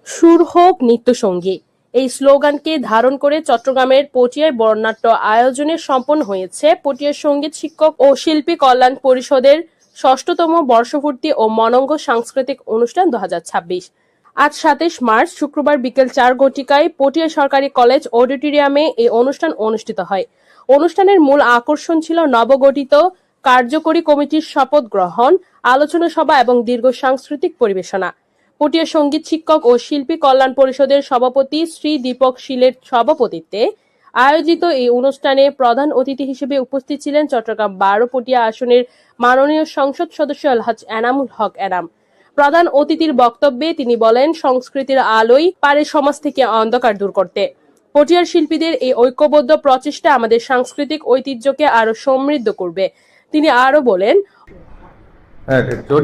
সুর হোক নৃত্যসঙ্গী, এই স্লোগানকে ধারণ করে চট্টগ্রামের পটিয়ায় বর্ণাঢ্য আয়োজনে সম্পন্ন হয়েছে পটিয়া সঙ্গীত শিক্ষক ও শিল্পী কল্যাণ পরিষদের ৬ষ্ঠতম বর্ষপূর্তি ও মনোজ্ঞ সাংস্কৃতিক অনুষ্ঠান ২০২৬। আজ ২৭ মার্চ শুক্রবার বিকেল ৪ ঘটিকায় পটিয়া সরকারি কলেজ অডিটোরিয়ামে এই অনুষ্ঠান অনুষ্ঠিত হয়। অনুষ্ঠানের মূল আকর্ষণ ছিল নবগঠিত কার্যকরী কমিটির শপথ গ্রহণ, আলোচনা সভা এবং দীর্ঘ সাংস্কৃতিক পরিবেশনা। পটিয়া সঙ্গীত শিক্ষক ও শিল্পী কল্যাণ পরিষদের সভাপতি শ্রী দীপক শীলের সভাপতিত্বে আয়োজিত এই অনুষ্ঠানে প্রধান অতিথি হিসেবে উপস্থিত ছিলেন চট্টগ্রাম ১২ পটিয়া আসনের মাননীয় সংসদ সদস্য আলহাজ এনামুল হক এনাম। প্রধান অতিথির বক্তব্যে তিনি বলেন, সংস্কৃতির আলোই পারে সমাজ থেকে অন্ধকার দূর করতে। পটিয়ার শিল্পীদের এই ঐক্যবদ্ধ প্রচেষ্টা আমাদের সাংস্কৃতিক ঐতিহ্যকে আরো সমৃদ্ধ করবে। তিনি আরো বলেন, তো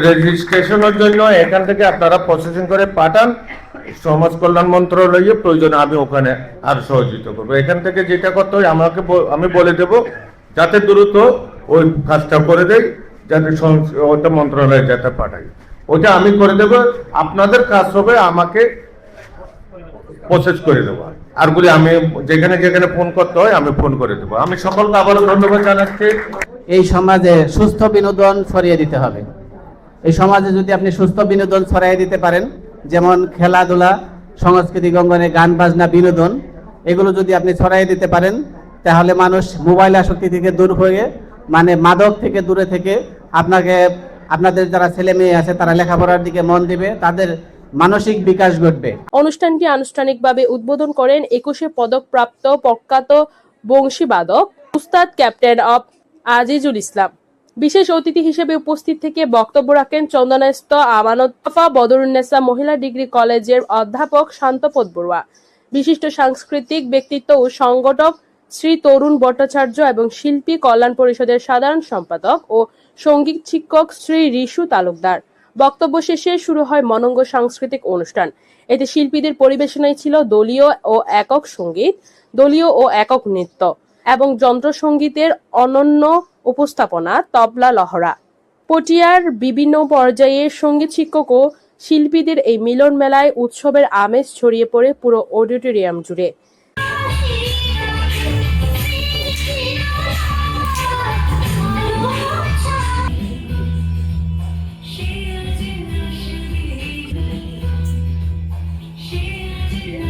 রেজিস্ট্রেশনের জন্য এখান থেকে আপনারা প্রসেসিং করে পাঠান, সমাজ কল্যাণ মন্ত্রণালয়ে প্রয়োজনে আমি ওখানে আর সহযোগিতা করবো। এখান থেকে যেটা করতে হয় আমি বলে দেব, যাতে দ্রুত ওই কাজটা করে দেয়, যাতে ওটা মন্ত্রণালয়ে যাতে পাঠাই, ওটা আমি করে দেবো। আপনাদের কাজ হবে আমাকে প্রসেস করে দেবো, আরগুলি আমি যেখানে যেখানে ফোন করতে হয় আমি ফোন করে দেবো। আমি সকলকে আবারও ধন্যবাদ জানাচ্ছি। এই সমাজে সুস্থ বিনোদন ছড়িয়ে দিতে হবে। এই সমাজে যদি আপনি সুস্থ বিনোদন ছড়িয়ে দিতে পারেন, যেমন খেলাধুলা, সাংস্কৃতিক অঙ্গনে গান বাজনা, বিনোদন, এগুলো যদি আপনি ছড়িয়ে দিতে পারেন, তাহলে মানুষ মোবাইল আসক্তি থেকে দূর হয়ে, মানে মাদক থেকে দূরে থেকে আপনাদের যারা ছেলে মেয়ে আছে তারা লেখাপড়ার দিকে মন দিবে, তাদের মানসিক বিকাশ ঘটবে। অনুষ্ঠানটি আনুষ্ঠানিকভাবে উদ্বোধন করেন ২১ পদকপ্রাপ্ত প্রখ্যাত বংশীবাদক উস্তাদ ক্যাপ্টেন অব আজিজুল ইসলাম। বিশেষ অতিথি হিসেবে উপস্থিত থেকে বক্তব্য রাখেন চন্দনাইস্থ আমানত বদরুন্নেসা মহিলা ডিগ্রি কলেজের অধ্যাপক শান্তপদ বড়ুয়া, বিশিষ্ট সাংস্কৃতিক ব্যক্তিত্ব ও সংগঠক শ্রী তরুণ ভট্টাচার্য এবং শিল্পী কল্যাণ পরিষদের সাধারণ সম্পাদক ও সঙ্গীত শিক্ষক শ্রী রিশু তালুকদার। বক্তব্য শেষে শুরু হয় মনোজ্ঞ সাংস্কৃতিক অনুষ্ঠান। এতে শিল্পীদের পরিবেশনায় ছিল দলীয় ও একক সঙ্গীত, দলীয় ও একক নৃত্য এবং যন্ত্রসঙ্গীতের অনন্য উপস্থাপনা, তবলা লহরা। পটিয়ার বিভিন্ন পর্যায়ে সঙ্গীত শিক্ষক ও শিল্পীদের এই মিলন মেলায় উৎসবের আমেজ ছড়িয়ে পড়ে পুরো অডিটোরিয়াম জুড়ে।